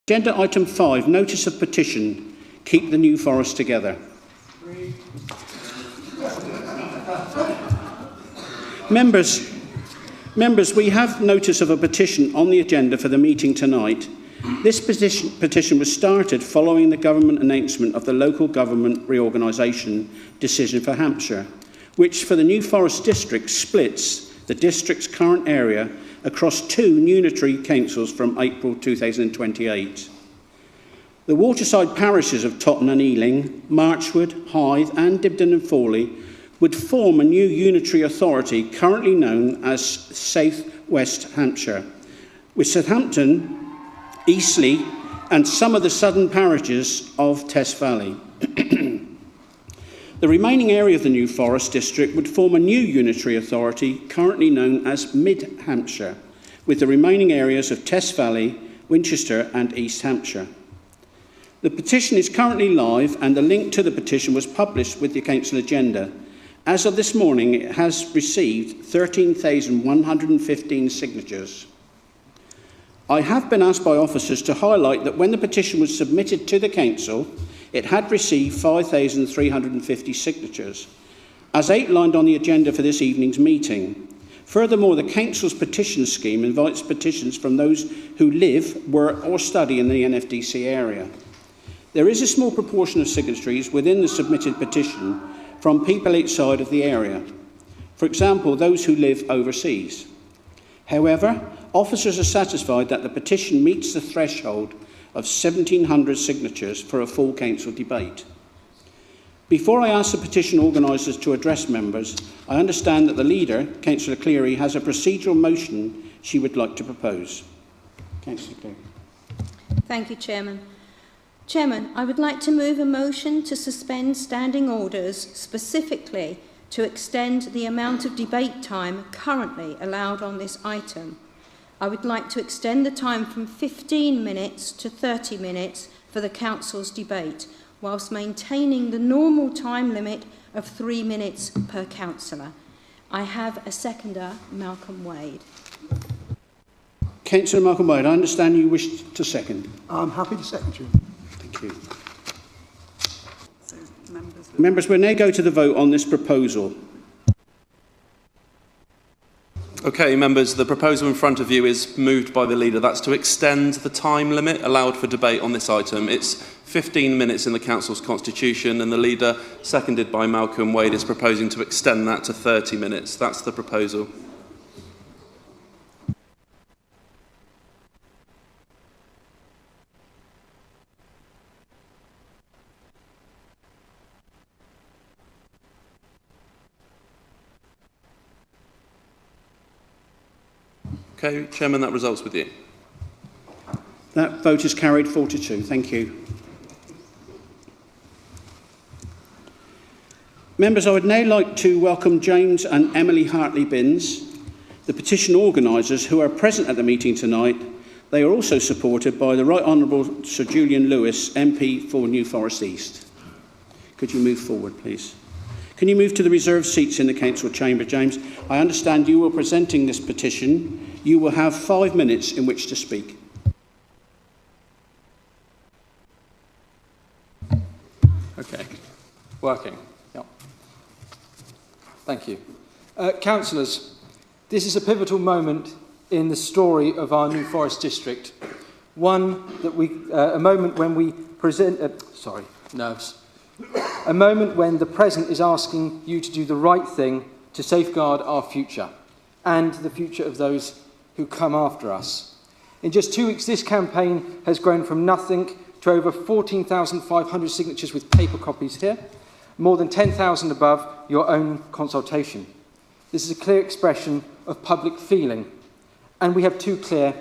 Agenda item 5, notice of petition, keep the New Forest together. Members, we have notice of a petition on the agenda for the meeting tonight. This petition was started following the government announcement of the Local Government Reorganisation decision for Hampshire, which for the New Forest District splits the district's current area across 2 unitary councils from April 2028. The waterside parishes of Totton and Ealing, Marchwood, Hythe and Dibden and Fawley would form a new unitary authority currently known as South West Hampshire, with Southampton, Eastleigh and some of the southern parishes of Tess Valley. The remaining area of the New Forest District would form a new unitary authority currently known as Mid Hampshire, with the remaining areas of Tess Valley, Winchester and East Hampshire. The petition is currently live and the link to the petition was published with the council agenda. As of this morning, it has received 13,115 signatures. I have been asked by officers to highlight that when the petition was submitted to the council, it had received 5,350 signatures, as outlined on the agenda for this evening's meeting. Furthermore, the council's petition scheme invites petitions from those who live, work or study in the NFDC area. There is a small proportion of signatories within the submitted petition from people outside of the area, for example, those who live overseas. However, officers are satisfied that the petition meets the threshold of 1,700 signatures for a full council debate. Before I ask the petition organisers to address members, I understand that the leader, Councillor Cleary, has a procedural motion she would like to propose. Councillor Cleary. Thank you, Chairman. Chairman, I would like to move a motion to suspend standing orders, specifically to extend the amount of debate time currently allowed on this item. I would like to extend the time from 15 minutes to 30 minutes for the Council's debate, whilst maintaining the normal time limit of 3 minutes per councillor. I have a seconder, Malcolm Wade. Councillor Malcolm Wade, I understand you wish to second. I'm happy to second you. Thank you. Members, we'll now go to the vote on this proposal. Okay, members, the proposal in front of you is moved by the leader. That's to extend the time limit allowed for debate on this item. It's 15 minutes in the council's constitution, and the leader, seconded by Malcolm Wade, is proposing to extend that to 30 minutes. That's the proposal. Okay, Chairman, that results with you. That vote is carried 4-2. Thank you. Members, I would now like to welcome James and Emily Hartley Binns, the petition organisers who are present at the meeting tonight. They are also supported by the Right Honourable Sir Julian Lewis, MP for New Forest East. Could you move forward, please? Can you move to the reserved seats in the council chamber, James? I understand you are presenting this petition. You will have 5 minutes in which to speak. Okay, working. Yep. Thank you. Councillors, this is a pivotal moment in the story of our New Forest District. One that a moment when we present, a moment when the present is asking you to do the right thing to safeguard our future and the future of those who come after us. In just 2 weeks, this campaign has grown from nothing to over 14,500 signatures with paper copies here, more than 10,000 above your own consultation. This is a clear expression of public feeling, and we have 2 clear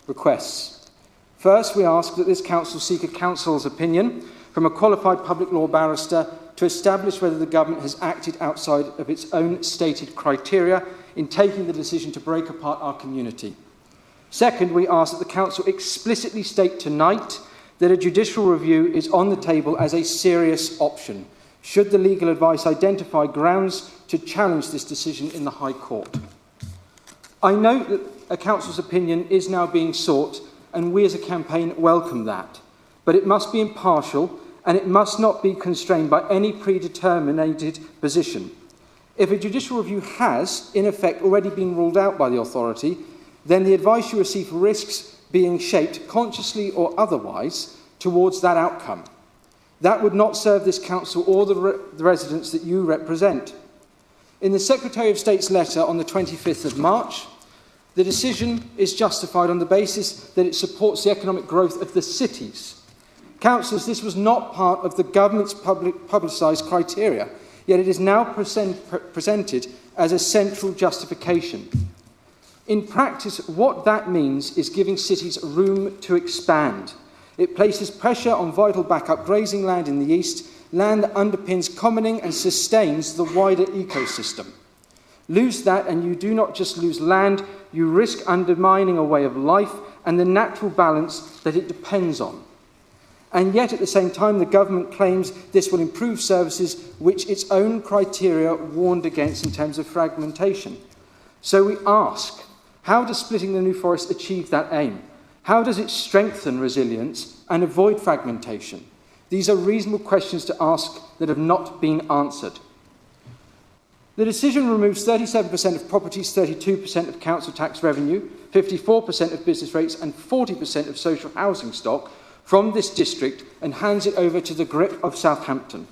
requests. First, we ask that this council seek a council's opinion from a qualified public law barrister to establish whether the government has acted outside of its own stated criteria in taking the decision to break apart our community. Second, we ask that the council explicitly state tonight that a judicial review is on the table as a serious option, should the legal advice identify grounds to challenge this decision in the High Court. I note that a council's opinion is now being sought and we as a campaign welcome that. But it must be impartial, and it must not be constrained by any predetermined position. If a judicial review has, in effect, already been ruled out by the authority, then the advice you receive risks being shaped, consciously or otherwise, towards that outcome. That would not serve this council or the residents that you represent. In the Secretary of State's letter on the 25th of March, the decision is justified on the basis that it supports the economic growth of the cities. Councillors, this was not part of the government's publicised criteria, yet it is now presented as a central justification. In practice, what that means is giving cities room to expand. It places pressure on vital backup grazing land in the east, land that underpins commoning and sustains the wider ecosystem. Lose that and you do not just lose land, you risk undermining a way of life and the natural balance that it depends on. And yet, at the same time, the government claims this will improve services which its own criteria warned against in terms of fragmentation. So we ask, how does splitting the New Forest achieve that aim? How does it strengthen resilience and avoid fragmentation? These are reasonable questions to ask that have not been answered. The decision removes 37% of properties, 32% of council tax revenue, 54% of business rates and 40% of social housing stock from this district and hands it over to the grip of Southampton.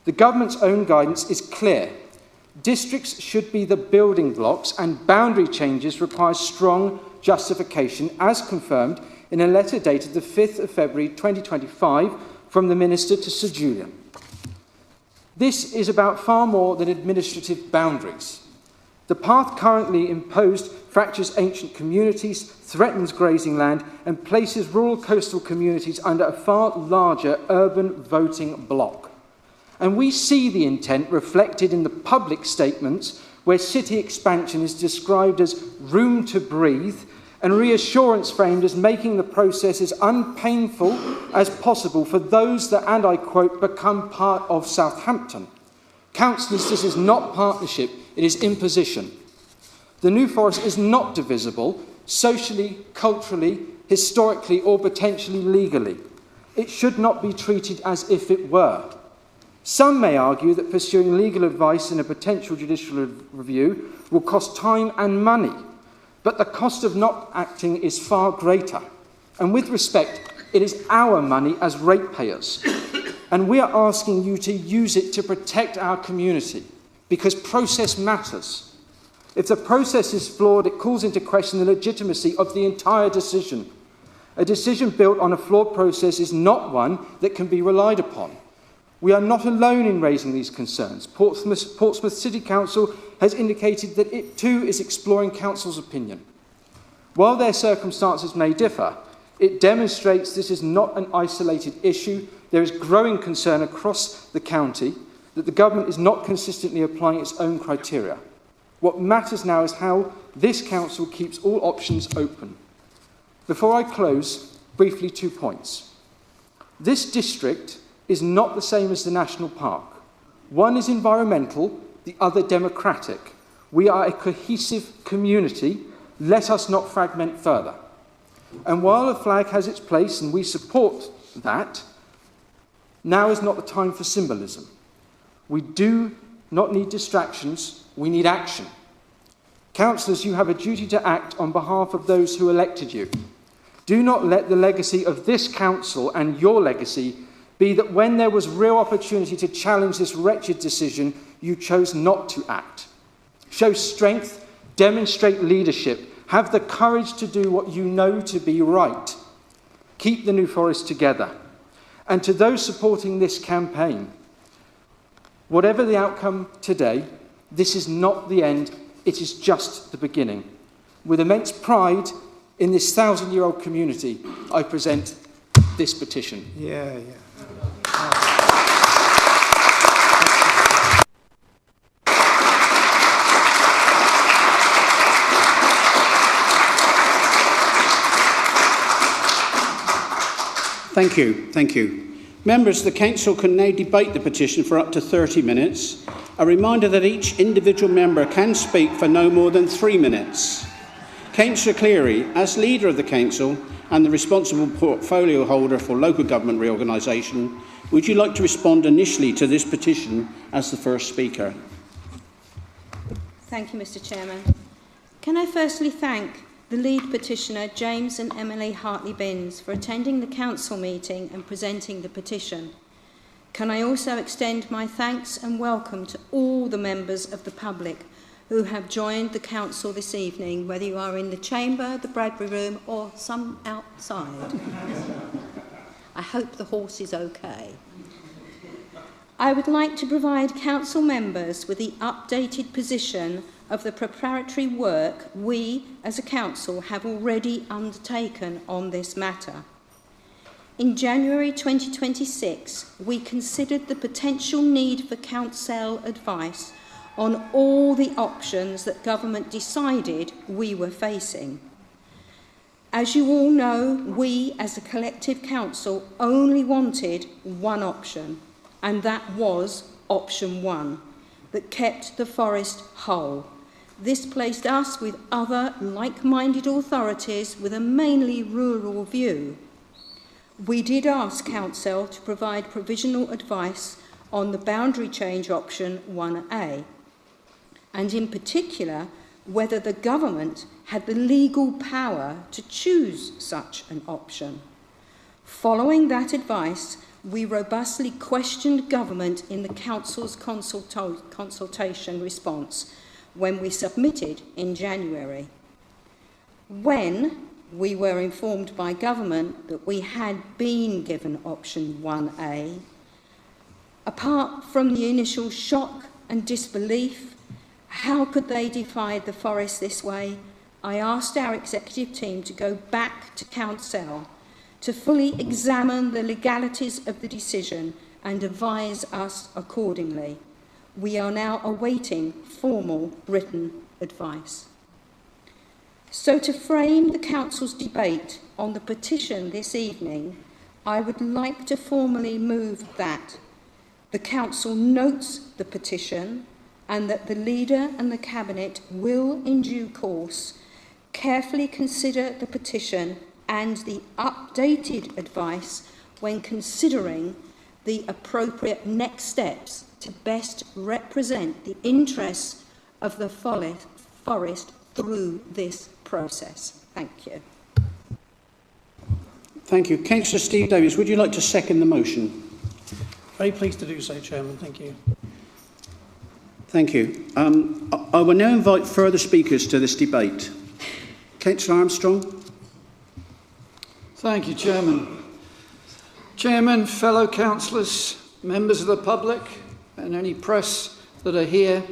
The government's own guidance is clear. Districts should be the building blocks and boundary changes require strong justification as confirmed in a letter dated the 5th of February 2025 from the Minister to Sir Julian. This is about far more than administrative boundaries. The path currently imposed fractures ancient communities, threatens grazing land, and places rural coastal communities under a far larger urban voting bloc. And we see the intent reflected in the public statements where city expansion is described as room to breathe and reassurance framed as making the process as unpainful as possible for those that, and I quote, become part of Southampton. Councillors, this is not partnership, it is imposition. The New Forest is not divisible, socially, culturally, historically, or potentially legally. It should not be treated as if it were. Some may argue that pursuing legal advice in a potential judicial review will cost time and money, but the cost of not acting is far greater. And with respect, it is our money as ratepayers. And we are asking you to use it to protect our community, because process matters. If the process is flawed, it calls into question the legitimacy of the entire decision. A decision built on a flawed process is not one that can be relied upon. We are not alone in raising these concerns. Portsmouth City Council has indicated that it too is exploring Council's opinion. While their circumstances may differ, it demonstrates this is not an isolated issue. There is growing concern across the county that the government is not consistently applying its own criteria. What matters now is how this council keeps all options open. Before I close, briefly 2 points. This district is not the same as the national park. One is environmental, the other democratic. We are a cohesive community. Let us not fragment further. And while the flag has its place and we support that, now is not the time for symbolism. We do not need distractions, we need action. Councillors, you have a duty to act on behalf of those who elected you. Do not let the legacy of this council and your legacy be that when there was real opportunity to challenge this wretched decision, you chose not to act. Show strength, demonstrate leadership, have the courage to do what you know to be right. Keep the New Forest together. And to those supporting this campaign, whatever the outcome today, this is not the end, it is just the beginning. With immense pride in this 1,000-year-old community, I present this petition. Thank you. Thank you. Members, the Council can now debate the petition for up to 30 minutes. A reminder that each individual member can speak for no more than 3 minutes. Councillor Cleary, as leader of the Council, and the responsible portfolio holder for Local Government Reorganisation, would you like to respond initially to this petition as the first speaker? Thank you, Mr. Chairman. Can I firstly thank the lead petitioner, James and Emily Hartley Binns, for attending the council meeting and presenting the petition. Can I also extend my thanks and welcome to all the members of the public who have joined the council this evening, whether you are in the chamber, the Bradbury room, or some outside. I hope the horse is okay. I would like to provide council members with the updated position of the preparatory work we, as a council, have already undertaken on this matter. In January 2026, we considered the potential need for council advice on all the options that government decided we were facing. As you all know, we, as a collective council, only wanted one option, and that was option 1, that kept the forest whole. This placed us with other like-minded authorities with a mainly rural view. We did ask Counsel to provide provisional advice on the boundary change option 1A, and in particular, whether the government had the legal power to choose such an option. Following that advice, we robustly questioned government in the council's consultation response when we submitted in January. When we were informed by government that we had been given option 1A, apart from the initial shock and disbelief, how could they divide the forest this way? I asked our executive team to go back to Counsel to fully examine the legalities of the decision and advise us accordingly. We are now awaiting formal written advice. So to frame the Council's debate on the petition this evening, I would like to formally move that the Council notes the petition and that the Leader and the Cabinet will, in due course, carefully consider the petition and the updated advice when considering the appropriate next steps to best represent the interests of the forest through this process. Thank you. Thank you. Councillor Steve Davies, would you like to second the motion? Very pleased to do so, Chairman. Thank you. Thank you. I will now invite further speakers to this debate. Councillor Armstrong. Thank you, Chairman. Chairman, fellow councillors, members of the public and any press that are here,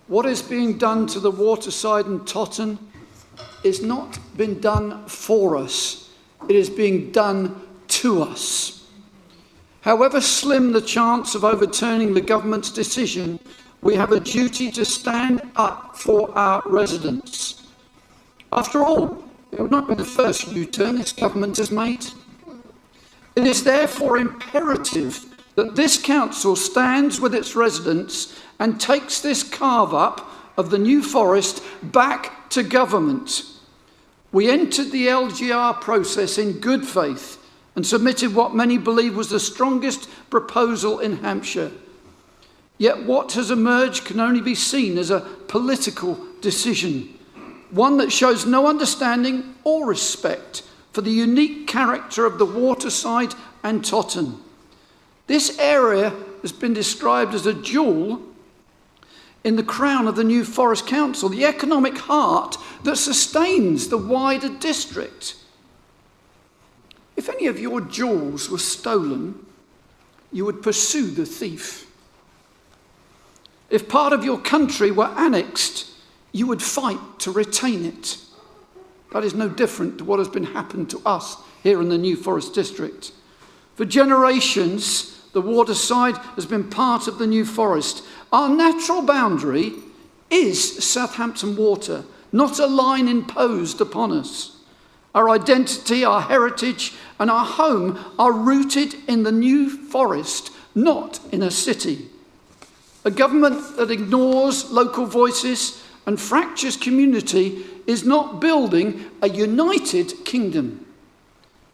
what is being done to the waterside in Totton is not been done for us. It is being done to us. However slim the chance of overturning the government's decision, we have a duty to stand up for our residents. After all, it would not be the first U-turn this government has made. It is therefore imperative that this council stands with its residents and takes this carve-up of the New Forest back to government. We entered the LGR process in good faith and submitted what many believe was the strongest proposal in Hampshire. Yet what has emerged can only be seen as a political decision, one that shows no understanding or respect for the unique character of the waterside and Totton. This area has been described as a jewel in the crown of the New Forest Council, the economic heart that sustains the wider district. If any of your jewels were stolen, you would pursue the thief. If part of your country were annexed, you would fight to retain it. That is no different to what has been happened to us here in the New Forest District. For generations, the waterside has been part of the New Forest. Our natural boundary is Southampton Water, not a line imposed upon us. Our identity, our heritage, and our home are rooted in the New Forest, not in a city. A government that ignores local voices and fractures community is not building a united kingdom.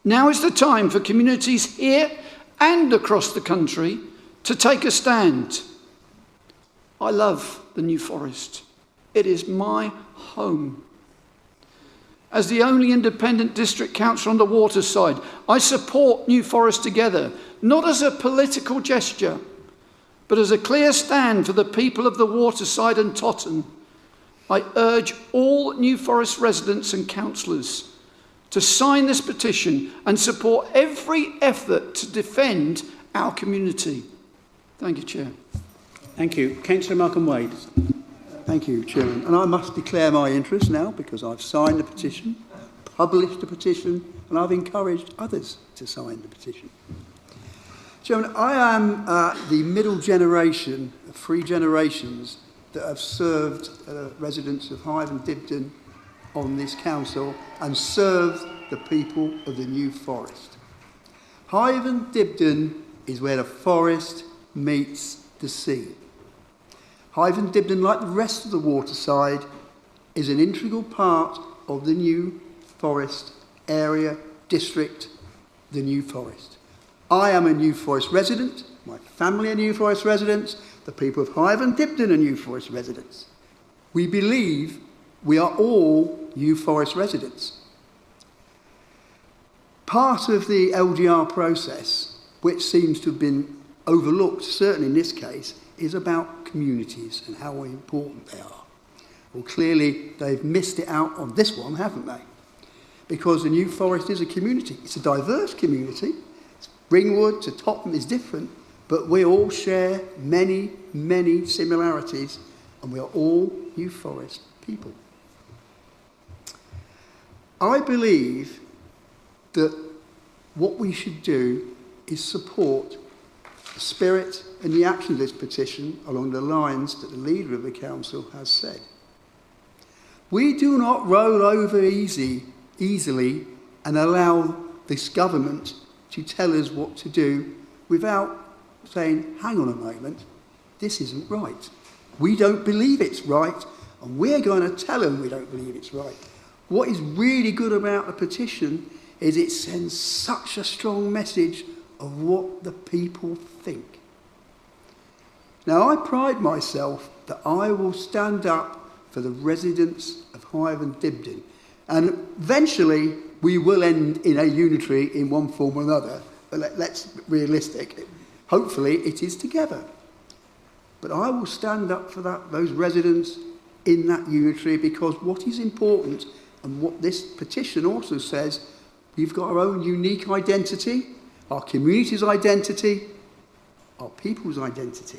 Now is the time for communities here and across the country to take a stand. I love the New Forest. It is my home. As the only independent district councillor on the waterside, I support New Forest Together, not as a political gesture, but as a clear stand for the people of the waterside and Totton. I urge all New Forest residents and councillors to sign this petition and support every effort to defend our community. Thank you, Chair. Thank you. Councillor Malcolm Wade. Thank you, Chairman. And I must declare my interest now because I've signed the petition, published the petition, and I've encouraged others to sign the petition. Chairman, I am the middle generation of 3 generations that have served residents of Hythe and Dibden on this council and served the people of the New Forest. Hythe and Dibden is where the forest meets the sea. Hythe and Dibden, like the rest of the waterside, is an integral part of the New Forest area, district, the New Forest. I am a New Forest resident, my family are New Forest residents, the people of Hythe and Dibden are New Forest residents. We believe we are all New Forest residents. Part of the LGR process, which seems to have been overlooked, certainly in this case, is about communities and how important they are. Well, clearly they've missed it out on this one, haven't they? Because the New Forest is a community. It's a diverse community. Ringwood to Tottenham is different, but we all share many, many similarities, and we are all New Forest people. I believe that what we should do is support the spirit and the action of this petition along the lines that the leader of the council has said. We do not roll over easily and allow this government to tell us what to do without saying, hang on a moment, this isn't right. We don't believe it's right, and we're going to tell them we don't believe it's right. What is really good about the petition is it sends such a strong message of what the people think. Now, I pride myself that I will stand up for the residents of Hythe and Dibden, and eventually we will end in a unitary in one form or another, but let's be realistic. Hopefully it is together. But I will stand up for those residents in that unitary, because what is important, and what this petition also says, we've got our own unique identity, our community's identity, our people's identity.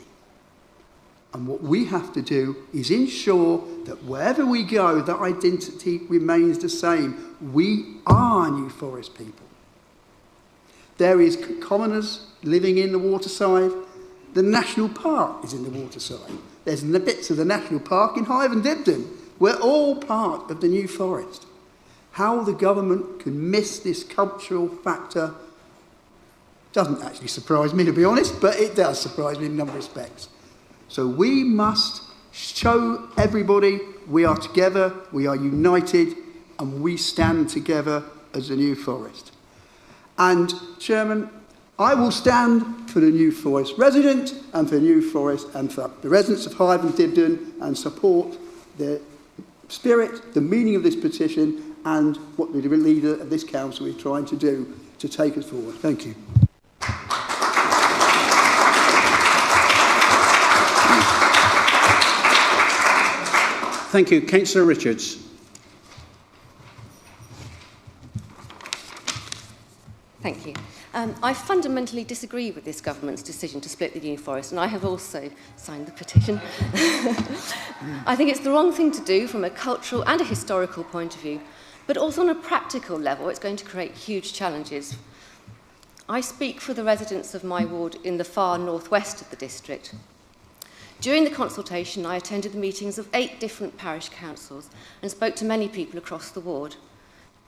And what we have to do is ensure that wherever we go, that identity remains the same. We are New Forest people. There is commoners living in the waterside. The National Park is in the waterside. There's bits of the National Park in Hythe and Dibden. We're all part of the New Forest. How the government can miss this cultural factor doesn't actually surprise me, to be honest, but it does surprise me in a number of respects. So we must show everybody we are together, we are united, and we stand together as the New Forest. And, Chairman, I will stand for the New Forest resident and for the New Forest and for the residents of Hythe and Dibden, and support the spirit, the meaning of this petition, and what the leader of this council is trying to do to take us forward. Thank you. Thank you. Councillor Richards. Thank you. I fundamentally disagree with this government's decision to split the New Forest, and I have also signed the petition. I think it's the wrong thing to do from a cultural and a historical point of view, but also on a practical level, it's going to create huge challenges. I speak for the residents of my ward in the far northwest of the district. During the consultation, I attended the meetings of 8 different parish councils and spoke to many people across the ward.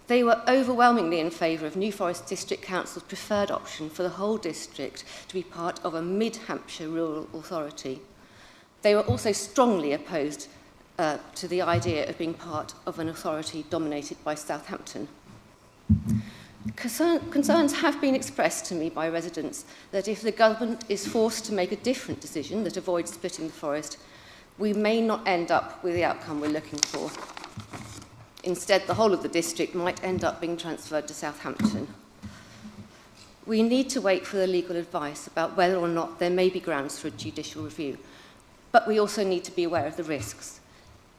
They were overwhelmingly in favour of New Forest District Council's preferred option for the whole district to be part of a mid-Hampshire rural authority. They were also strongly opposed to the idea of being part of an authority dominated by Southampton. Concerns have been expressed to me by residents that if the government is forced to make a different decision that avoids splitting the forest, we may not end up with the outcome we're looking for. Instead, the whole of the district might end up being transferred to Southampton. We need to wait for the legal advice about whether or not there may be grounds for a judicial review, but we also need to be aware of the risks.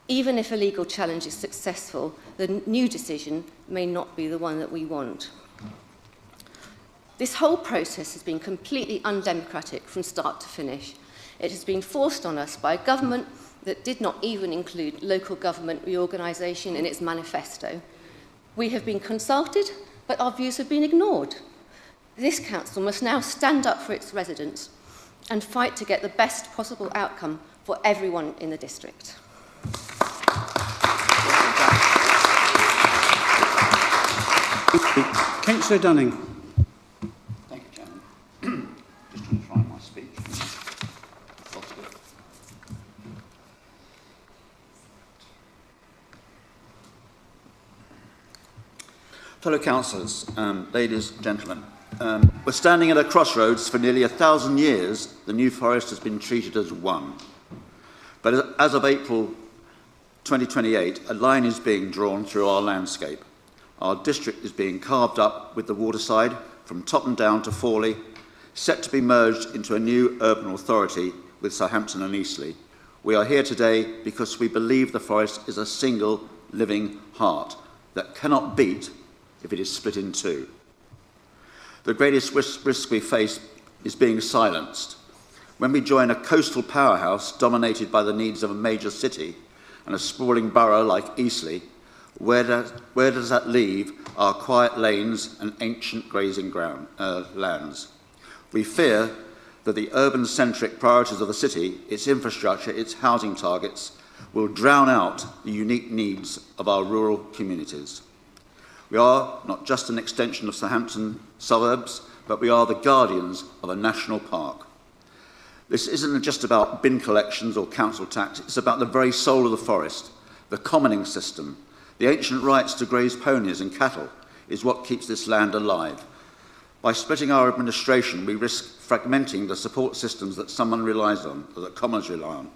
Even if a legal challenge is successful, the new decision may not be the one that we want. This whole process has been completely undemocratic from start to finish. It has been forced on us by a government that did not even include Local Government Reorganisation in its manifesto. We have been consulted, but our views have been ignored. This council must now stand up for its residents and fight to get the best possible outcome for everyone in the district. Councillor Dunning. Thank you, Chairman. Just trying to find my speech. Fellow councillors, ladies and gentlemen, we're standing at a crossroads. For nearly 1,000 years, the New Forest has been treated as one. But as of April 2028, a line is being drawn through our landscape. Our district is being carved up with the waterside from Totton Down to Forley, set to be merged into a new urban authority with Southampton and Eastleigh. We are here today because we believe the forest is a single living heart that cannot beat if it is split in two. The greatest risk we face is being silenced. When we join a coastal powerhouse dominated by the needs of a major city and a sprawling borough like Eastleigh, where does that leave our quiet lanes and ancient grazing lands? We fear that the urban-centric priorities of the city, its infrastructure, its housing targets, will drown out the unique needs of our rural communities. We are not just an extension of Southampton suburbs, but we are the guardians of a national park. This isn't just about bin collections or council tax, it's about the very soul of the forest, the commoning system. The ancient rights to graze ponies and cattle is what keeps this land alive. By splitting our administration, we risk fragmenting the support systems that someone relies on, or that commoners rely on.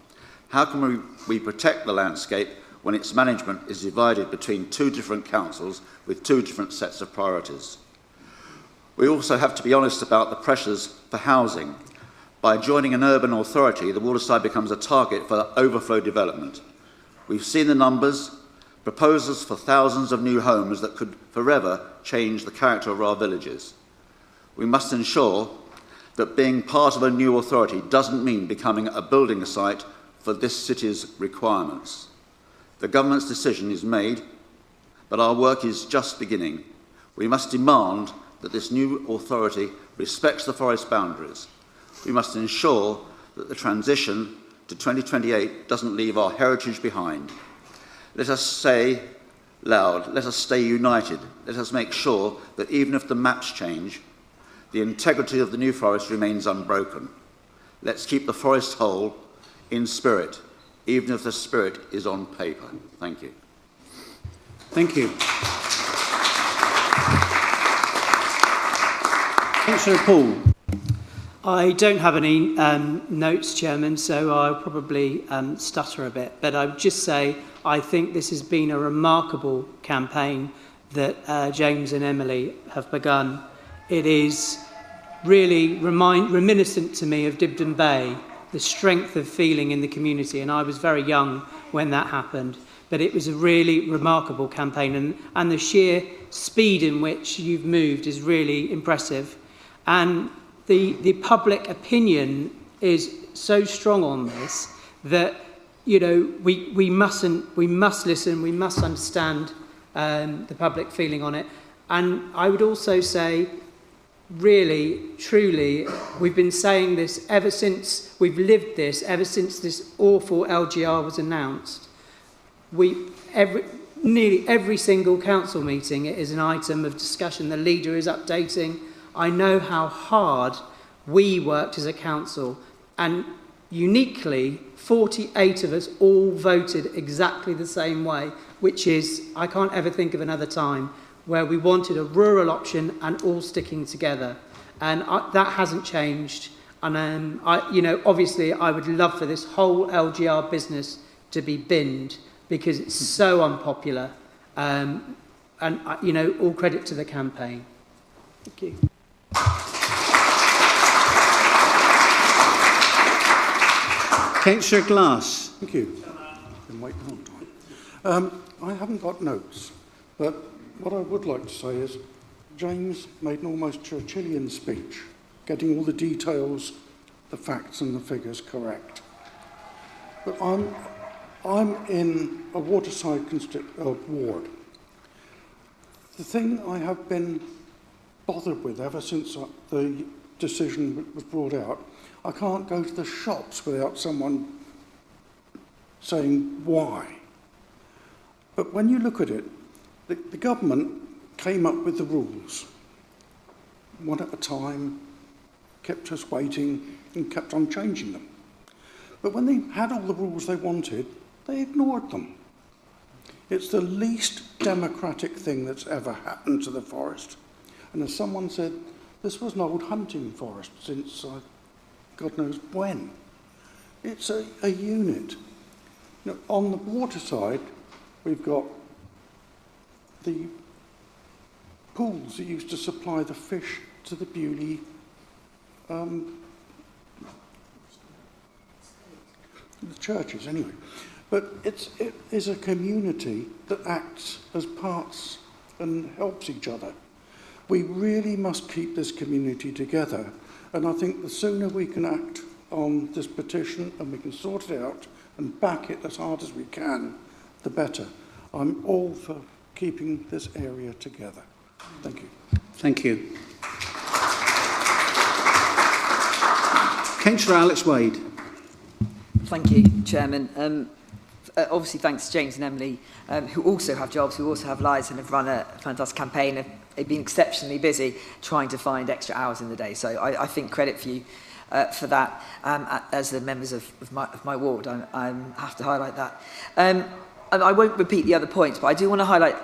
How can we protect the landscape when its management is divided between two different councils with two different sets of priorities? We also have to be honest about the pressures for housing. By joining an urban authority, the waterside becomes a target for overflow development. We've seen the numbers, proposals for thousands of new homes that could forever change the character of our villages. We must ensure that being part of a new authority doesn't mean becoming a building site for this city's requirements. The government's decision is made, but our work is just beginning. We must demand that this new authority respects the forest boundaries. We must ensure that the transition to 2028 doesn't leave our heritage behind. Let us say loud, let us stay united. Let us make sure that even if the maps change, the integrity of the New Forest remains unbroken. Let's keep the forest whole in spirit, even if the spirit is on paper. Thank you. Thank you. Councillor Paul. I don't have any notes, Chairman, so I'll probably stutter a bit. But I would just say I think this has been a remarkable campaign that James and Emily have begun. It is really reminiscent to me of Dibden Bay, the strength of feeling in the community. And I was very young when that happened. But it was a really remarkable campaign. And the sheer speed in which you've moved is really impressive. And the public opinion is so strong on this that, you know, we must listen, we must understand the public feeling on it. And I would also say, really, truly, we've been saying this ever since we've lived this, ever since this awful LGR was announced. Nearly every single council meeting it is an item of discussion. The leader is updating. I know how hard we worked as a council, and uniquely 48 of us all voted exactly the same way, which is, I can't ever think of another time where we wanted a rural option and all sticking together. And that hasn't changed. And obviously I would love for this whole LGR business to be binned because it's so unpopular. All credit to the campaign. Thank you. Councillor Glass. Thank you. Been waiting a long time. I haven't got notes, but what I would like to say is James made an almost Churchillian speech, getting all the details, the facts and the figures correct. But I'm in a waterside ward. The thing I have been bothered with ever since the decision was brought out, I can't go to the shops without someone saying why. But when you look at it, the government came up with the rules, one at a time, kept us waiting and kept on changing them. But when they had all the rules they wanted, they ignored them. It's the least democratic thing that's ever happened to the forest. And as someone said, this was an old hunting forest since God knows when. It's a unit. Now, on the water side, we've got the pools that used to supply the fish to the Bewley the churches anyway. But it is a community that acts as parts and helps each other. We really must keep this community together, and I think the sooner we can act on this petition and we can sort it out and back it as hard as we can, the better. I'm all for keeping this area together. Thank you. Thank you. Councillor Alex Wade. Thank you, Chairman. Obviously, thanks to James and Emily, who also have jobs, who also have lives and have run a fantastic campaign. They've been exceptionally busy trying to find extra hours in the day. So I think credit for you for that. As the members of my ward, I have to highlight that. I won't repeat the other points, but I do want to highlight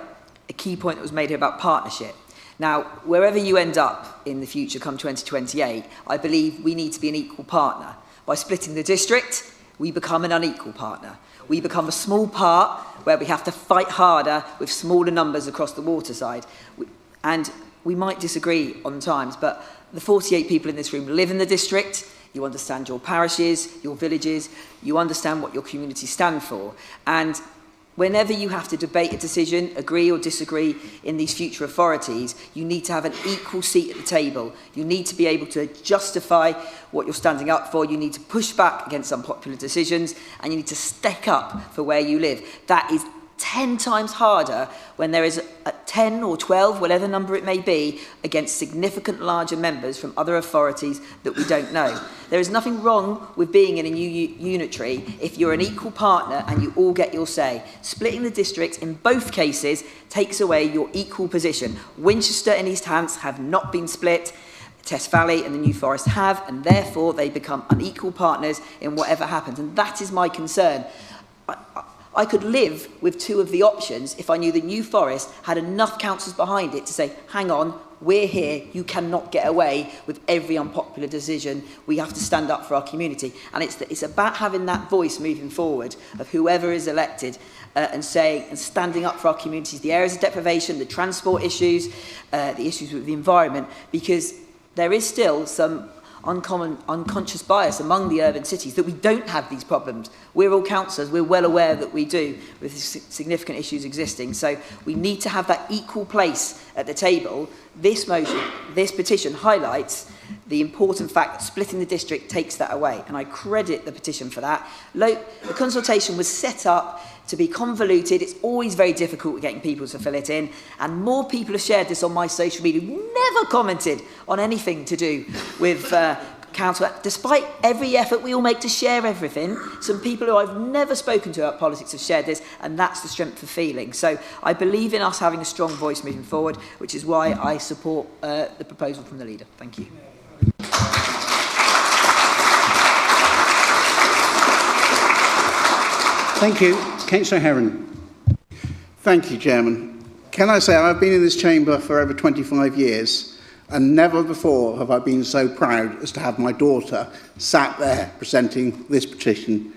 a key point that was made here about partnership. Now, wherever you end up in the future, come 2028, I believe we need to be an equal partner. By splitting the district, we become an unequal partner. We become a small part where we have to fight harder with smaller numbers across the waterside. And we might disagree on times, but the 48 people in this room live in the district. You understand your parishes, your villages, you understand what your communities stand for. And whenever you have to debate a decision, agree or disagree in these future authorities, you need to have an equal seat at the table. You need to be able to justify what you're standing up for. You need to push back against unpopular decisions, and you need to stick up for where you live. That is 10 times harder when there is a 10 or 12, whatever number it may be, against significant larger members from other authorities that we don't know. There is nothing wrong with being in a new unitary if you're an equal partner and you all get your say. Splitting the districts in both cases takes away your equal position. Winchester and East Hants have not been split. Test Valley and the New Forest have, and therefore they become unequal partners in whatever happens. And that is my concern. I could live with two of the options if I knew the New Forest had enough councillors behind it to say, hang on, we're here, you cannot get away with every unpopular decision. We have to stand up for our community. And it's about having that voice moving forward of whoever is elected and standing up for our communities, the areas of deprivation, the transport issues, the issues with the environment, because there is still some unconscious bias among the urban cities that we don't have these problems. We're all councillors, we're well aware that we do, with significant issues existing. So we need to have that equal place at the table. This motion, this petition highlights the important fact that splitting the district takes that away. And I credit the petition for that. The consultation was set up to be convoluted. It's always very difficult getting people to fill it in. And more people have shared this on my social media who never commented on anything to do with council. Despite every effort we all make to share everything, some people who I've never spoken to about politics have shared this, and that's the strength of feeling. So I believe in us having a strong voice moving forward, which is why I support the proposal from the leader. Thank you. Thank you. Councillor Heron. Thank you, Chairman. Can I say I've been in this chamber for over 25 years and never before have I been so proud as to have my daughter sat there presenting this petition.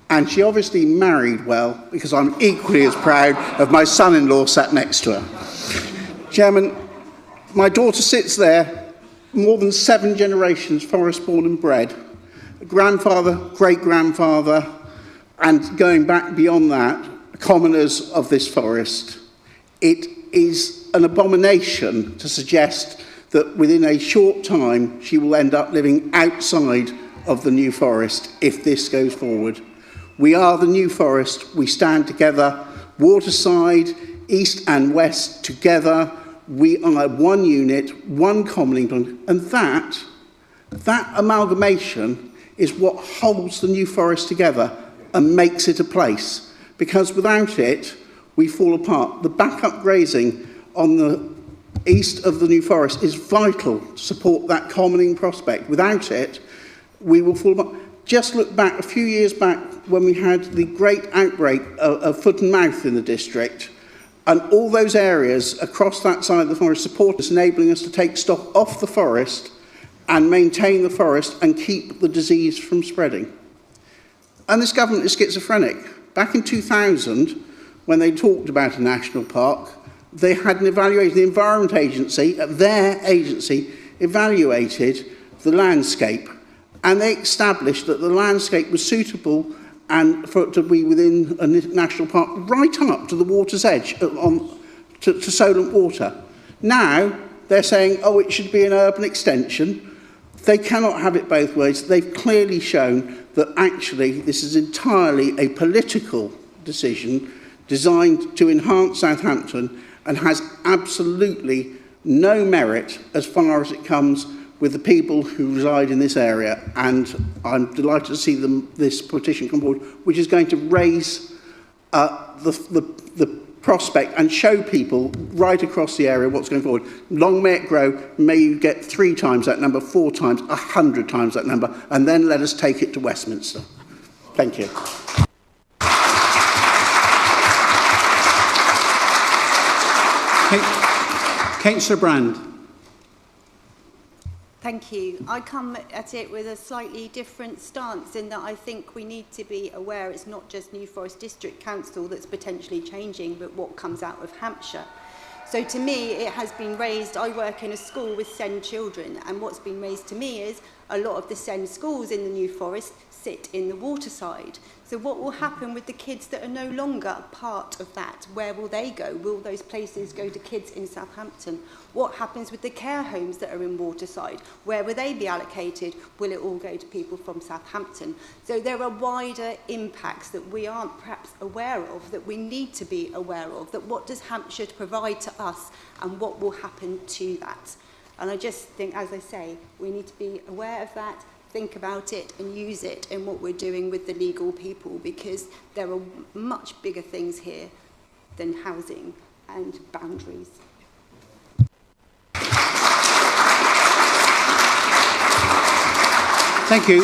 And she obviously married well, because I'm equally as proud of my son-in-law sat next to her. Chairman, my daughter sits there, more than 7 generations forest born and bred, grandfather, great-grandfather, and going back beyond that, commoners of this forest. It is an abomination to suggest that within a short time she will end up living outside of the New Forest if this goes forward. We are the New Forest. We stand together, waterside, east and west together. We are one unit, one common, and that amalgamation is what holds the New Forest together and makes it a place. Because without it, we fall apart. The backup grazing on the east of the New Forest is vital to support that commoning prospect. Without it, we will fall apart. Just look back a few years back when we had the great outbreak of foot and mouth in the district, and all those areas across that side of the forest support us, enabling us to take stock off the forest and maintain the forest and keep the disease from spreading. And this government is schizophrenic. Back in 2000, when they talked about a national park, they had an evaluation. The Environment Agency, their agency, evaluated the landscape, and they established that the landscape was suitable and for it to be within a national park right up to the water's edge, to Solent Water. Now, they're saying, oh, it should be an urban extension. They cannot have it both ways. They've clearly shown that actually this is entirely a political decision designed to enhance Southampton and has absolutely no merit as far as it comes with the people who reside in this area. And I'm delighted to see this petition come forward, which is going to raise the prospect and show people right across the area what's going forward. Long may it grow, may you get 3 times that number, 4 times, 100 times that number, and then let us take it to Westminster. Thank you. Councillor Brand. Thank you. I come at it with a slightly different stance in that I think we need to be aware it's not just New Forest District Council that's potentially changing, but what comes out of Hampshire. So to me, it has been raised, I work in a school with SEND children, and what's been raised to me is a lot of the SEND schools in the New Forest sit in the waterside. So what will happen with the kids that are no longer part of that? Where will they go? Will those places go to kids in Southampton? What happens with the care homes that are in Waterside? Where will they be allocated? Will it all go to people from Southampton? So there are wider impacts that we aren't perhaps aware of, that we need to be aware of, that what does Hampshire provide to us and what will happen to that? And I just think, as I say, we need to be aware of that, think about it and use it in what we're doing with the legal people, because there are much bigger things here than housing and boundaries. Thank you.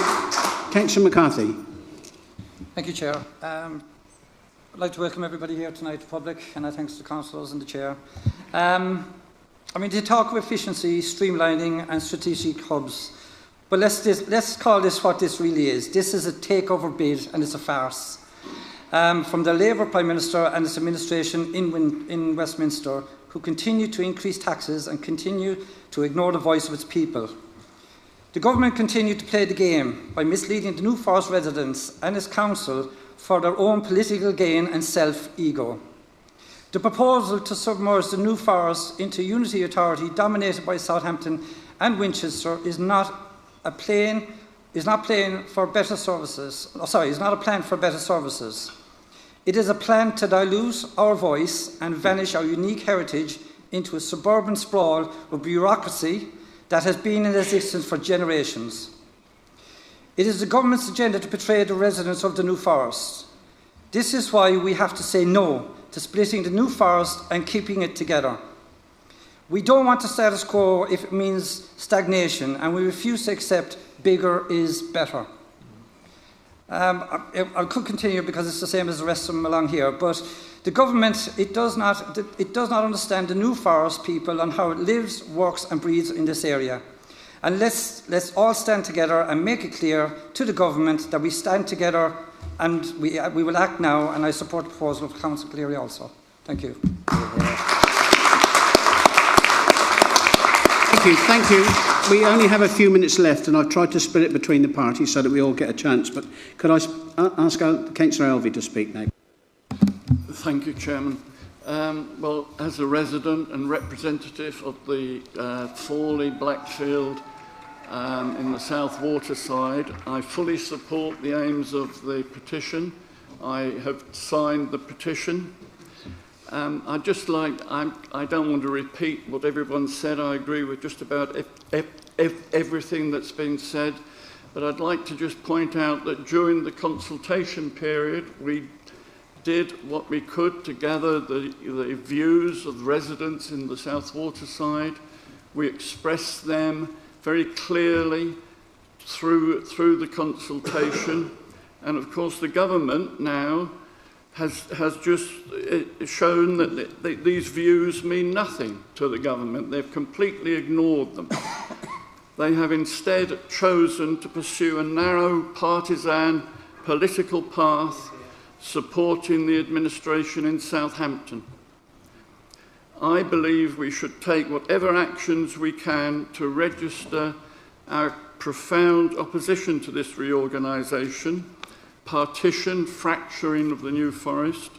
Councillor McCarthy. Thank you, Chair. I'd like to welcome everybody here tonight, the public, and thanks to the councillors and the Chair. I mean, they talk of efficiency, streamlining and strategic hubs. But let's call this what this really is. This is a takeover bid and it's a farce. From the Labour Prime Minister and its administration in Westminster, who continue to increase taxes and continue to ignore the voice of its people. The government continued to play the game by misleading the New Forest residents and its council for their own political gain and self-ego. The proposal to submerge the New Forest into a unity authority dominated by Southampton and Winchester is not a plan for better services. It's not a plan for better services. It is a plan to dilute our voice and vanish our unique heritage into a suburban sprawl of bureaucracy that has been in existence for generations. It is the government's agenda to betray the residents of the New Forest. This is why we have to say no to splitting the New Forest and keeping it together. We don't want the status quo if it means stagnation, and we refuse to accept bigger is better. I could continue because it's the same as the rest of them along here, but The government, it does not understand the New Forest people and how it lives, works and breathes in this area. And let's all stand together and make it clear to the government that we stand together and we will act now, and I support the proposal of Councillor Cleary also. Thank you. Thank you. We only have a few minutes left, and I've tried to split it between the parties so that we all get a chance. But could I ask Councillor Elvey to speak now? Thank you, Chairman. Well, as a resident and representative of the Forley, Blackfield in the South Waterside, I fully support the aims of the petition. I have signed the petition. I don't want to repeat what everyone said. I agree with just about everything that's been said, but I'd like to just point out that during the consultation period, we did what we could to gather the views of residents in the South Waterside. We expressed them very clearly through the consultation, and of course the government now has just shown that these views mean nothing to the government. They've completely ignored them. They have instead chosen to pursue a narrow partisan political path supporting the administration in Southampton. I believe we should take whatever actions we can to register our profound opposition to this reorganisation, partition, fracturing of the New Forest,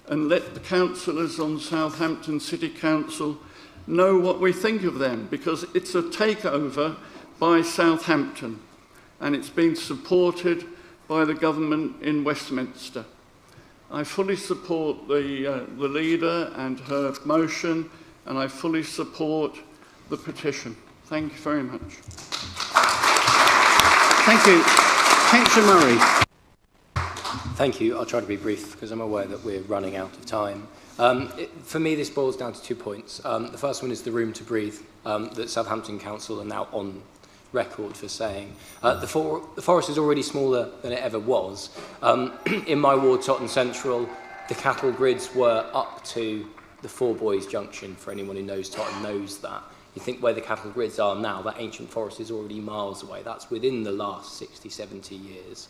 and let the councillors on Southampton City Council know what we think of them, because it's a takeover by Southampton and it's been supported by the government in Westminster. I fully support the leader and her motion, and I fully support the petition. Thank you very much. Thank you. Councillor Murray. Thank you. I'll try to be brief because I'm aware that we're running out of time. For me, this boils down to 2 points. The first one is the room to breathe that Southampton Council are now on record for saying. The forest is already smaller than it ever was. In my ward, Totton Central, the cattle grids were up to the Four Boys Junction. For anyone who knows Totton knows that. You think where the cattle grids are now, that ancient forest is already miles away. That's within the last 60, 70 years.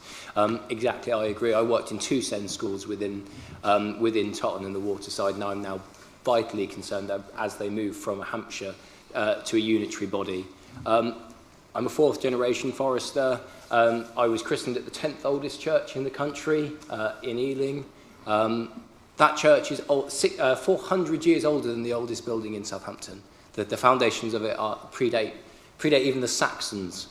Exactly, I agree. I worked in 2 SEND schools within Totton and the Waterside. Now I'm now vitally concerned that as they move from a Hampshire to a unitary body. I'm a 4th generation forester. I was christened at the 10th oldest church in the country, in Ealing. That church is 400 years older than the oldest building in Southampton. The foundations of it predate even the Saxons.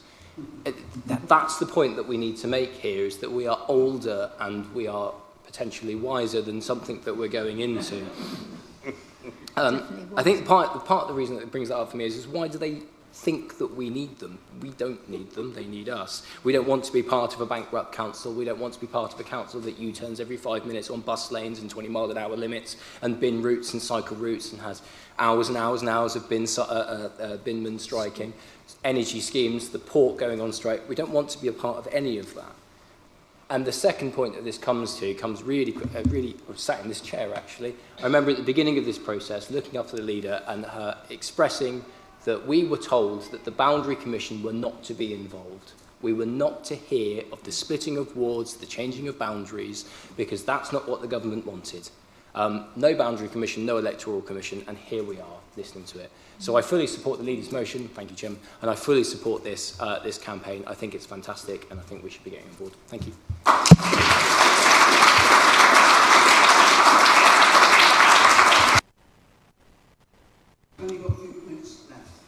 That's the point that we need to make here, is that we are older and we are potentially wiser than something that we're going into. I think part of the reason that it brings that up for me is why do they think that we need them? We don't need them, they need us. We don't want to be part of a bankrupt council. We don't want to be part of a council that U-turns every 5 minutes on bus lanes and 20-mile-an-hour limits and bin routes and cycle routes and has hours and hours and hours of binmen striking, energy schemes, the port going on strike. We don't want to be a part of any of that. And the second point that this comes really, I was sat in this chair actually. I remember at the beginning of this process looking up to the leader and her expressing that we were told that the Boundary Commission were not to be involved. We were not to hear of the splitting of wards, the changing of boundaries, because that's not what the government wanted. No Boundary Commission, no Electoral Commission, and here we are listening to it. So I fully support the leader's motion, thank you, Jim, and I fully support this campaign. I think it's fantastic, and I think we should be getting on board. Thank you.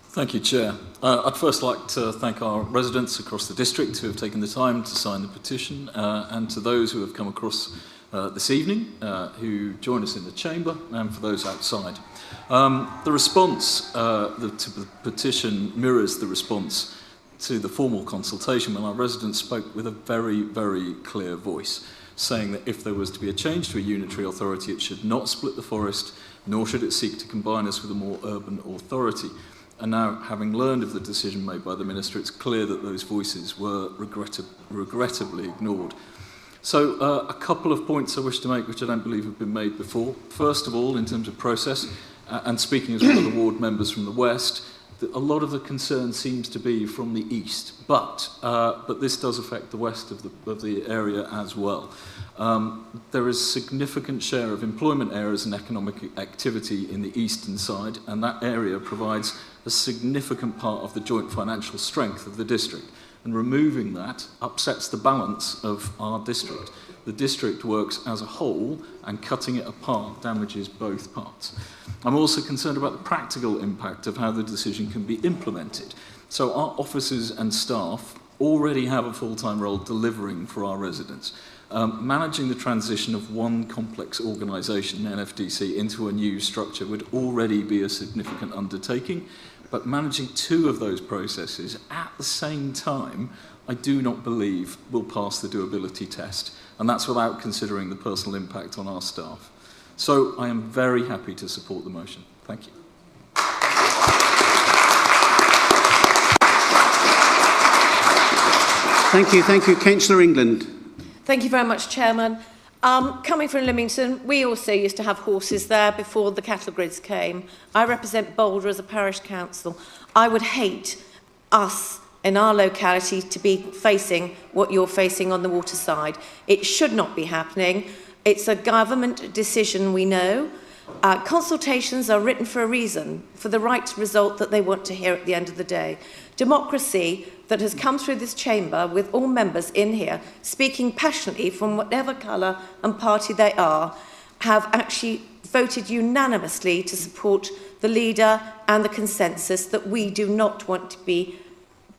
Thank you, Chair. I'd first like to thank our residents across the district who have taken the time to sign the petition, and to those who have come across this evening, who join us in the chamber, and for those outside. The response to the petition mirrors the response to the formal consultation when our residents spoke with a very, very clear voice, saying that if there was to be a change to a unitary authority, it should not split the forest, nor should it seek to combine us with a more urban authority. And now, having learned of the decision made by the Minister, it's clear that those voices were regrettably ignored. So a couple of points I wish to make which I don't believe have been made before. First of all, in terms of process, and speaking as one of the ward members from the West, a lot of the concern seems to be from the East, but this does affect the West of the area as well. There is a significant share of employment areas and economic activity in the eastern side, and that area provides a significant part of the joint financial strength of the district. And removing that upsets the balance of our district. The district works as a whole, and cutting it apart damages both parts. I'm also concerned about the practical impact of how the decision can be implemented. So our officers and staff already have a full-time role delivering for our residents. Managing the transition of one complex organisation, NFDC, into a new structure would already be a significant undertaking, but managing two of those processes at the same time, I do not believe will pass the doability test, and that's without considering the personal impact on our staff. So I am very happy to support the motion. Thank you. Thank you. Councillor England. Thank you very much, Chairman. Coming from Lymington, we also used to have horses there before the cattle grids came. I represent Boulder as a parish council. I would hate us in our locality to be facing what you're facing on the water side. It should not be happening. It's a government decision, we know. Consultations are written for a reason, for the right result that they want to hear at the end of the day. Democracy that has come through this chamber with all members in here speaking passionately from whatever colour and party they are, have actually voted unanimously to support the leader and the consensus that we do not want to be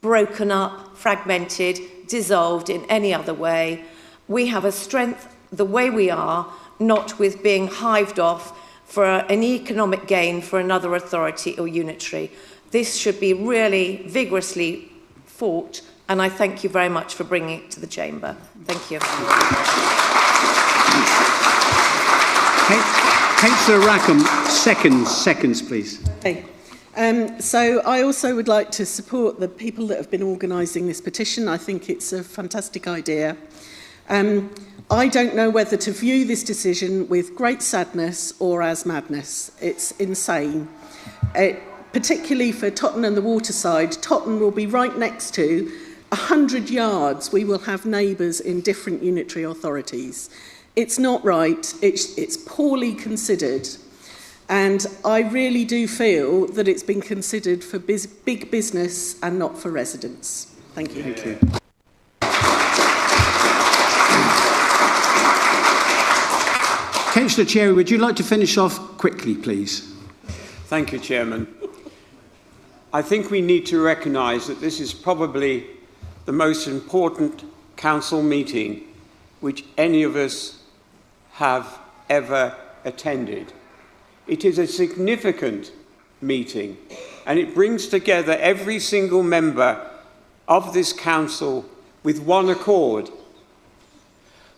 broken up, fragmented, dissolved in any other way. We have a strength the way we are, not with being hived off for an economic gain for another authority or unitary. This should be really vigorously fought, and I thank you very much for bringing it to the chamber. Thank you. Councillor Rackham, seconds, please. Okay. So I also would like to support the people that have been organising this petition. I think it's a fantastic idea. I don't know whether to view this decision with great sadness or as madness. It's insane. Particularly for Totton and the waterside, Totton will be right next to 100 yards. We will have neighbours in different unitary authorities. It's not right. It's poorly considered. And I really do feel that it's been considered for big business and not for residents. Thank you. Thank you. Councillor Cherry, would you like to finish off quickly, please? Thank you, Chairman. I think we need to recognise that this is probably the most important council meeting which any of us have ever attended. It is a significant meeting, and it brings together every single member of this council with one accord.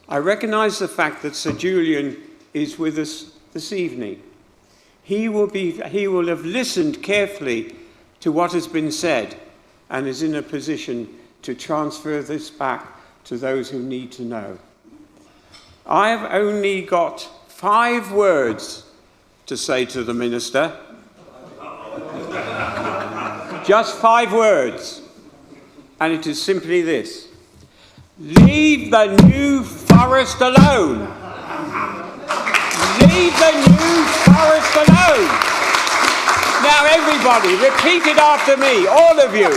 I recognise the fact that Sir Julian is with us this evening. He will have listened carefully to what has been said and is in a position to transfer this back to those who need to know. I have only got 5 words to say to the Minister. Just 5 words. And it is simply this: leave the New Forest alone. Leave the New Forest alone. Now everybody, repeat it after me, all of you.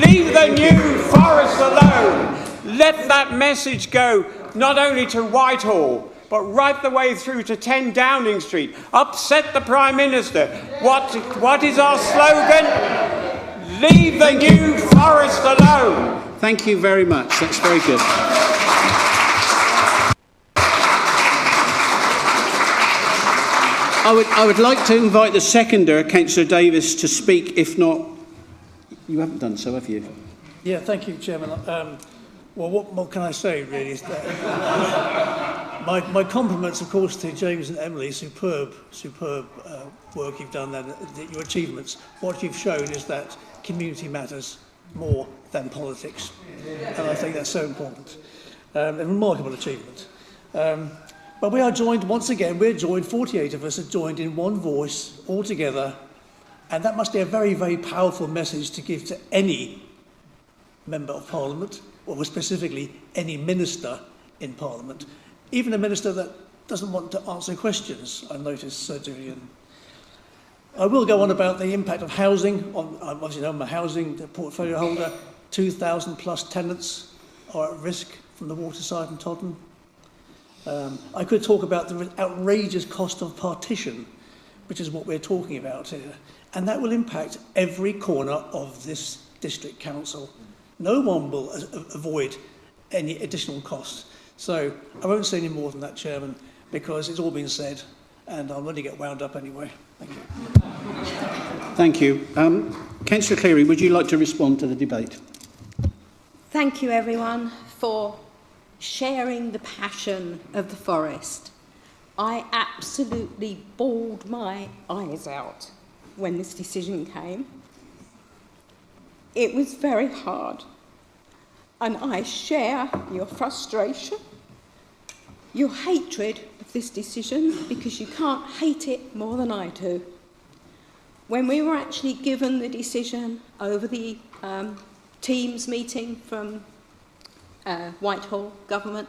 Leave the New Forest alone. Let that message go not only to Whitehall, but right the way through to 10 Downing Street. Upset the Prime Minister. What is our slogan? Leave the New Forest alone. Thank you very much. That's very good. I would like to invite the seconder, Councillor Davis, to speak. If not, you haven't done so, have you? Yeah, thank you, Chairman. Well, what can I say, really? Is that my compliments, of course, to James and Emily. Superb work you've done there, your achievements. What you've shown is that community matters more than politics, and I think that's so important. A remarkable achievement. But we are joined, once again, 48 of us are joined in one voice, all together, and that must be a very, very powerful message to give to any Member of Parliament, or specifically any minister in Parliament, even a minister that doesn't want to answer questions, I noticed, Sir Julian. I will go on about the impact of housing. Obviously, I'm a housing portfolio holder. 2,000 plus tenants are at risk from the waterside in Tottenham. I could talk about the outrageous cost of partition, which is what we're talking about here. And that will impact every corner of this district council. No one will avoid any additional costs. So I won't say any more than that, Chairman, because it's all been said, and I'll really get wound up anyway. Thank you. Thank you. Councillor Cleary, would you like to respond to the debate? Thank you, everyone, for sharing the passion of the forest. I absolutely bawled my eyes out when this decision came. It was very hard, and I share your frustration, your hatred of this decision, because you can't hate it more than I do. When we were actually given the decision over the Teams meeting from Whitehall Government,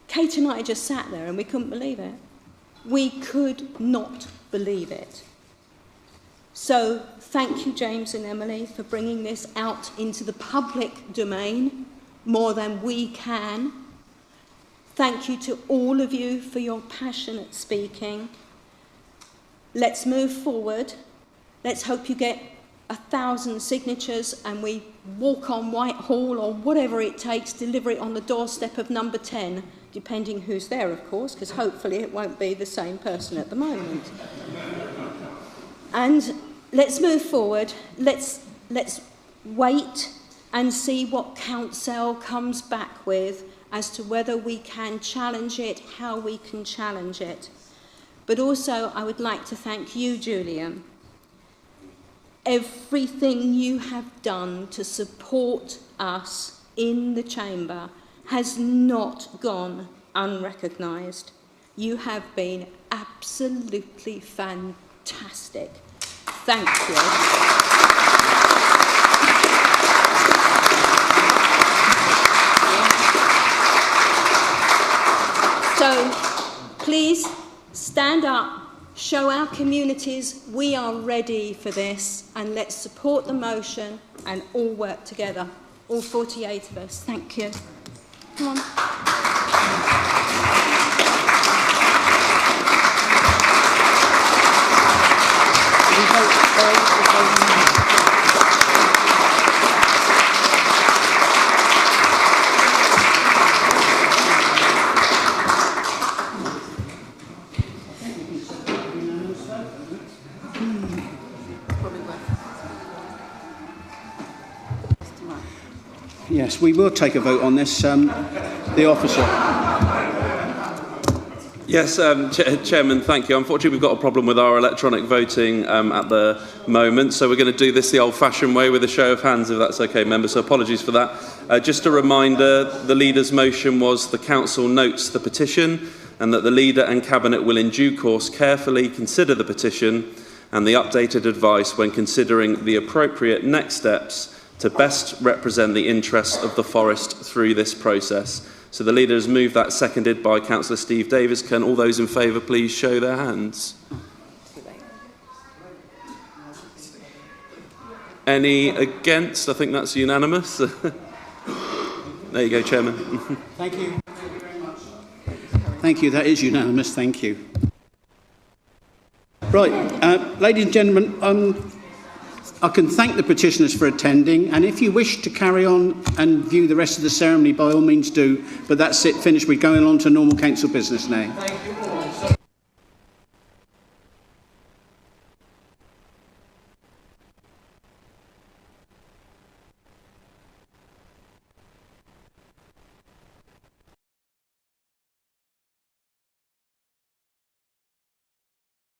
Kate and I just sat there and we couldn't believe it. We could not believe it. So thank you, James and Emily, for bringing this out into the public domain more than we can. Thank you to all of you for your passionate speaking. Let's move forward. Let's hope you get 1,000 signatures and we walk on Whitehall or whatever it takes, deliver it on the doorstep of number 10, depending who's there, of course, because hopefully it won't be the same person at the moment. And let's move forward. Let's wait and see what Counsel comes back with as to whether we can challenge it, how we can challenge it. But also, I would like to thank you, Julian. Everything you have done to support us in the chamber has not gone unrecognised. You have been absolutely fantastic. Thank you. So, please stand up, show our communities we are ready for this, and let's support the motion and all work together. All 48 of us. Thank you. Come on. Yes, we will take a vote on this. The officer. Yes, Chairman, thank you. Unfortunately, we've got a problem with our electronic voting at the moment, so we're going to do this the old-fashioned way with a show of hands, if that's okay, members. So apologies for that. Just a reminder, the Leader's motion was the Council notes the petition and that the Leader and Cabinet will in due course carefully consider the petition and the updated advice when considering the appropriate next steps to best represent the interests of the forest through this process. So the Leader has moved that, seconded by Councillor Steve Davis. Can all those in favour please show their hands? Any against? I think that's unanimous. There you go, Chairman. Thank you. Thank you. That is unanimous. Thank you. Right, ladies and gentlemen, I can thank the petitioners for attending, and if you wish to carry on and view the rest of the ceremony, by all means do, but that's it, finished. We're going on to normal council business now. Thank you.